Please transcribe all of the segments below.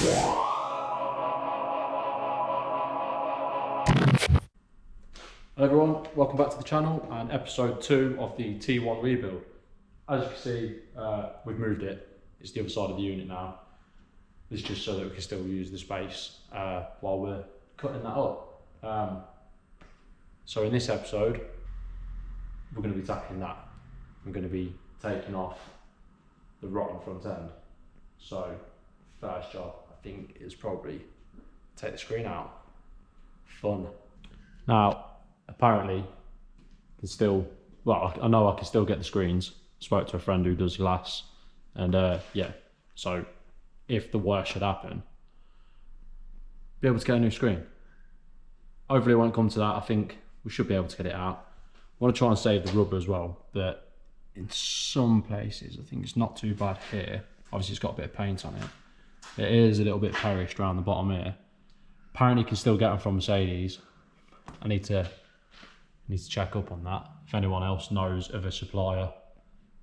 Hello everyone, welcome back to the channel and episode 2 of the T1 rebuild. As you can see, we've moved it. It's the other side of the unit now. This is just so that we can still use the space while we're cutting that up. So in this episode, we're going to be tackling that. I'm going to be taking off the rotten front end. So first job, I think, is probably take the screen out. Fun. Now, apparently, can still, well, I know I can still get the screens. Spoke to a friend who does glass, and yeah, so if the worst should happen, be able to get a new screen. Hopefully it won't come to that. I think we should be able to get it out. I want to try and save the rubber as well, but in some places, I think it's not too bad here. Obviously it's got a bit of paint on it. It is a little bit perished around the bottom here. Apparently you can still get them from Mercedes. I need to check up on that. If anyone else knows of a supplier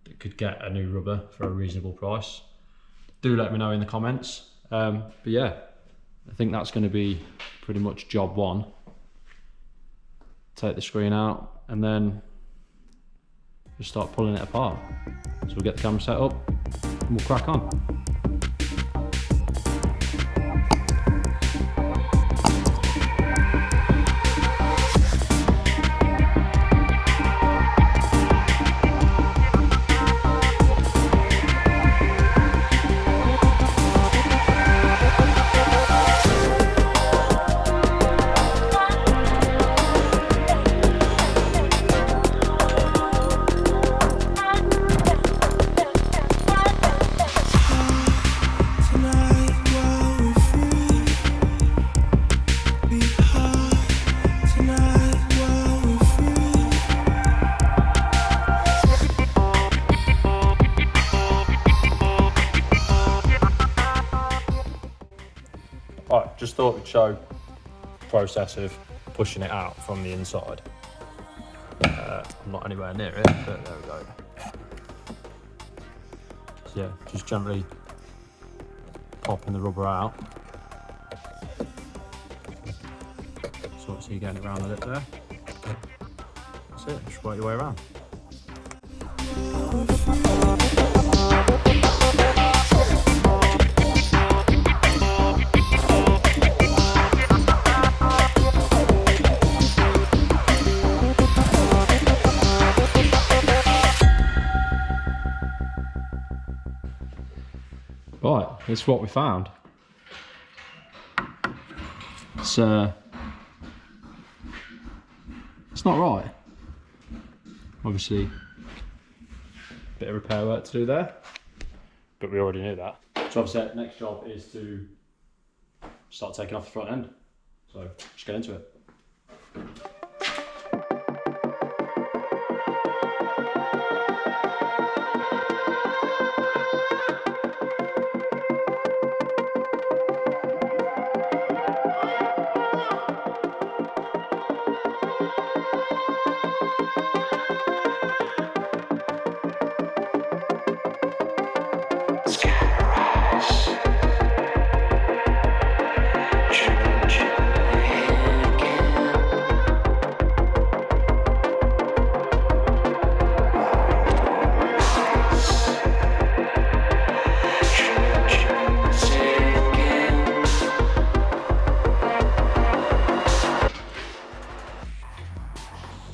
that could get a new rubber for a reasonable price, do let me know in the comments. But yeah, I think that's going to be pretty much job 1. Take the screen out and then just start pulling it apart. So we'll get the camera set up and we'll crack on. Alright, just thought we'd show the process of pushing it out from the inside. I'm not anywhere near it, but there we go. So yeah, just gently popping the rubber out. So obviously you're getting it around the lip there. That's it, just work your way around. Right, this is what we found. It's not right. Obviously, a bit of repair work to do there, but we already knew that. So obviously, next job is to start taking off the front end. So just get into it.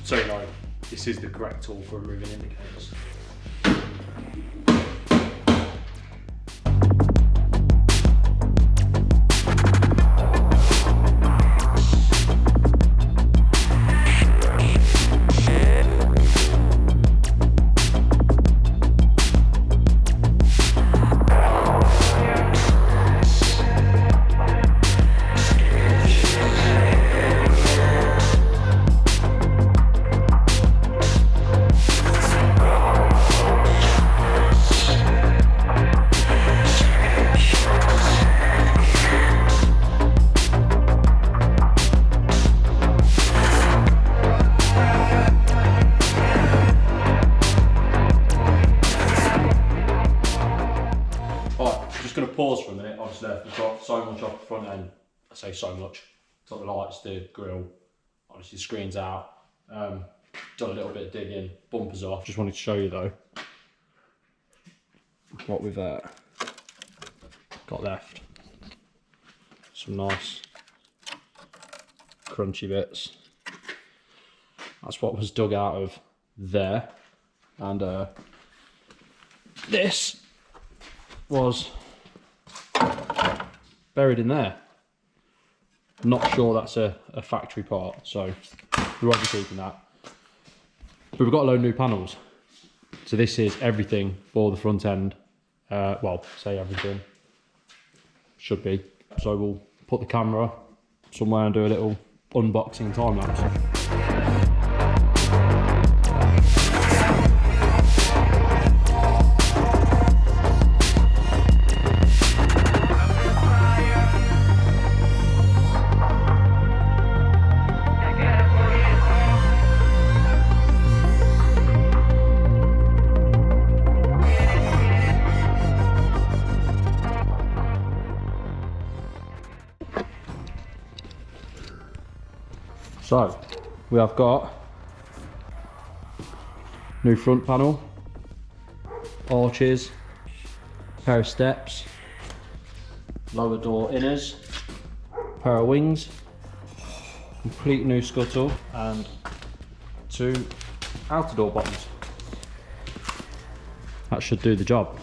So you know, this is the correct tool for removing indicators. Pause for a minute. Obviously, we've got off so much off the front end. I say so much. Took the lights, the grille, obviously the screen's out. Done a little bit of digging, bumpers off. Just wanted to show you though what we've got left. Some nice crunchy bits. That's what was dug out of there. And this was buried in there. Not sure that's a factory part, so we won't be keeping that. But we've got a load of new panels. So this is everything for the front end. Well, say everything. Should be. So we'll put the camera somewhere and do a little unboxing time lapse. So, we have got new front panel, arches, pair of steps, lower door inners, pair of wings, complete new scuttle and 2 outer door bottoms. That should do the job.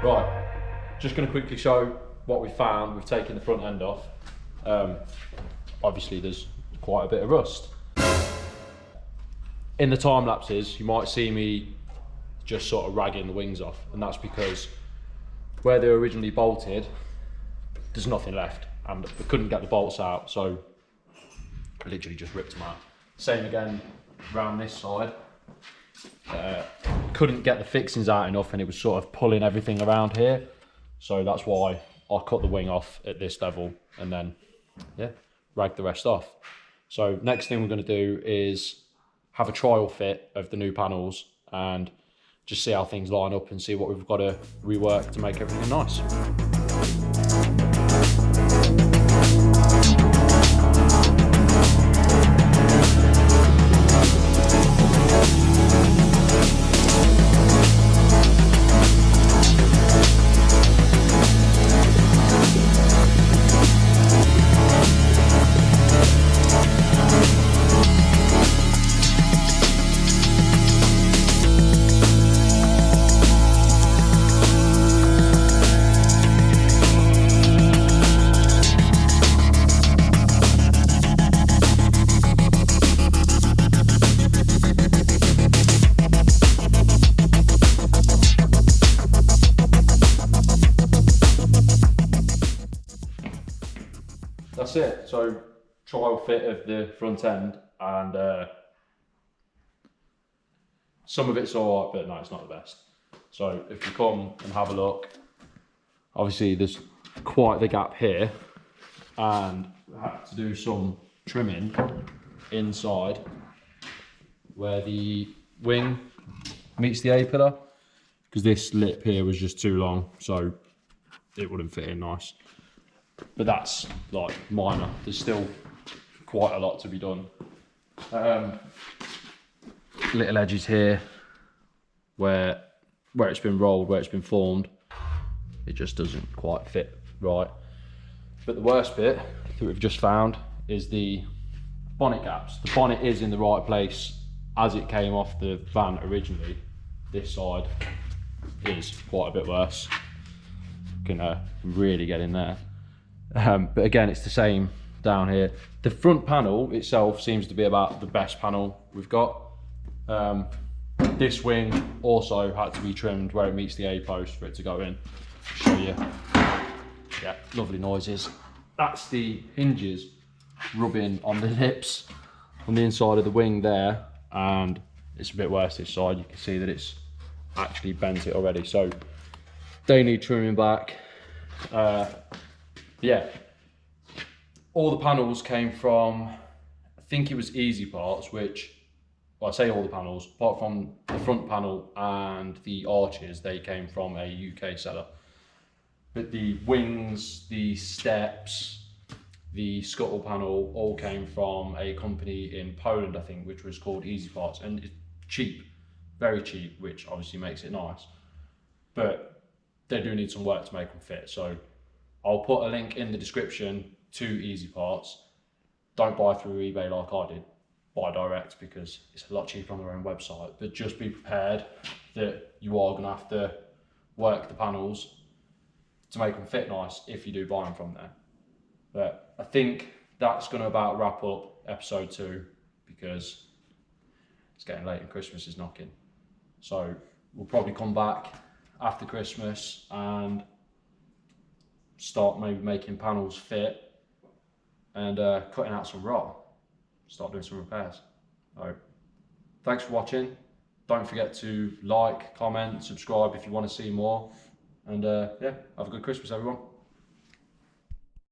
Right, just going to quickly show what we found. We've taken the front end off. Obviously there's quite a bit of rust. In the time lapses you might see me just sort of ragging the wings off, and that's because where they were originally bolted there's nothing left and we couldn't get the bolts out, so I literally just ripped them out. Same again around this side. Couldn't get the fixings out enough and it was sort of pulling everything around here, so that's why I cut the wing off at this level and then rag the rest off. So next thing we're going to do is have a trial fit of the new panels and just see how things line up and see what we've got to rework to make everything nice. That's it. So trial fit of the front end, and some of it's all right, but no, it's not the best. So if you come and have a look, obviously there's quite the gap here, and I had to do some trimming inside where the wing meets the A-pillar, because this lip here was just too long, so it wouldn't fit in nice. But that's like minor, there's still quite a lot to be done. Little edges here where it's been rolled, where it's been formed, it just doesn't quite fit right. But the worst bit that we've just found is the bonnet gaps. The bonnet is in the right place as it came off the van originally. This side is quite a bit worse. You can really get in there. But again, it's the same down here. The front panel itself seems to be about the best panel we've got. This wing also had to be trimmed where it meets the A-post for it to go in. Show you. Yeah, lovely noises. That's the hinges rubbing on the lips on the inside of the wing there, and it's a bit worse this side. You can see that it's actually bent it already, so they need trimming back. Yeah, all the panels came from, I think it was Easy Parts, which, well, I say all the panels, apart from the front panel and the arches, they came from a UK seller. But the wings, the steps, the scuttle panel all came from a company in Poland, I think, which was called Easy Parts, and it's cheap, very cheap, which obviously makes it nice. But they do need some work to make them fit. So I'll put a link in the description to Easy Parts. Don't buy through eBay like I did, buy direct because it's a lot cheaper on their own website. But just be prepared that you are gonna have to work the panels to make them fit nice if you do buy them from there. But I think that's going to about wrap up episode 2 because it's getting late and Christmas is knocking. So we'll probably come back after Christmas and start maybe making panels fit and cutting out some rot, start doing some repairs. So thanks for watching. Don't forget to like, comment, subscribe if you want to see more. And yeah, have a good Christmas, everyone.